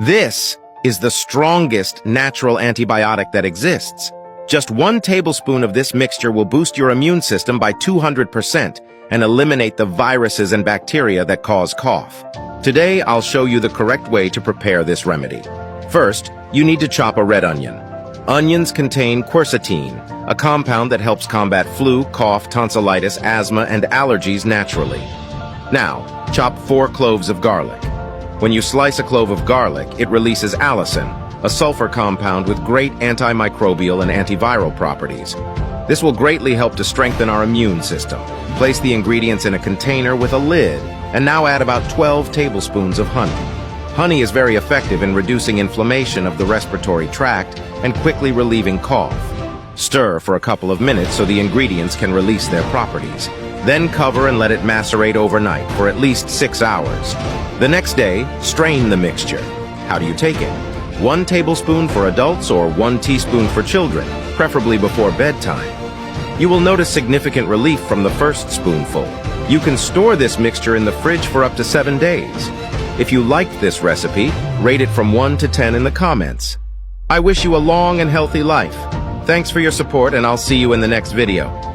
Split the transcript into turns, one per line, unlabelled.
This is the strongest natural antibiotic that exists. Just 1 tablespoon of this mixture will boost your immune system by 200% and eliminate the viruses and bacteria that cause cough. Today, I'll show you the correct way to prepare this remedy. First, you need to chop a red onion. Onions contain quercetin, a compound that helps combat flu, cough, tonsillitis, asthma, and allergies naturally. Now, chop 4 cloves of garlic. When you slice a clove of garlic, it releases allicin, a sulfur compound with great antimicrobial and antiviral properties. This will greatly help to strengthen our immune system. Place the ingredients in a container with a lid, and now add about 12 tablespoons of honey. Honey is very effective in reducing inflammation of the respiratory tract and quickly relieving cough. Stir for a couple of minutes so the ingredients can release their properties. Then cover and let it macerate overnight for at least 6 hours. The next day, strain the mixture. How do you take it? 1 tablespoon for adults or 1 teaspoon for children, preferably before bedtime. You will notice significant relief from the first spoonful. You can store this mixture in the fridge for up to 7 days. If you liked this recipe, rate it from 1 to 10 in the comments. I wish you a long and healthy life. Thanks for your support, and I'll see you in the next video.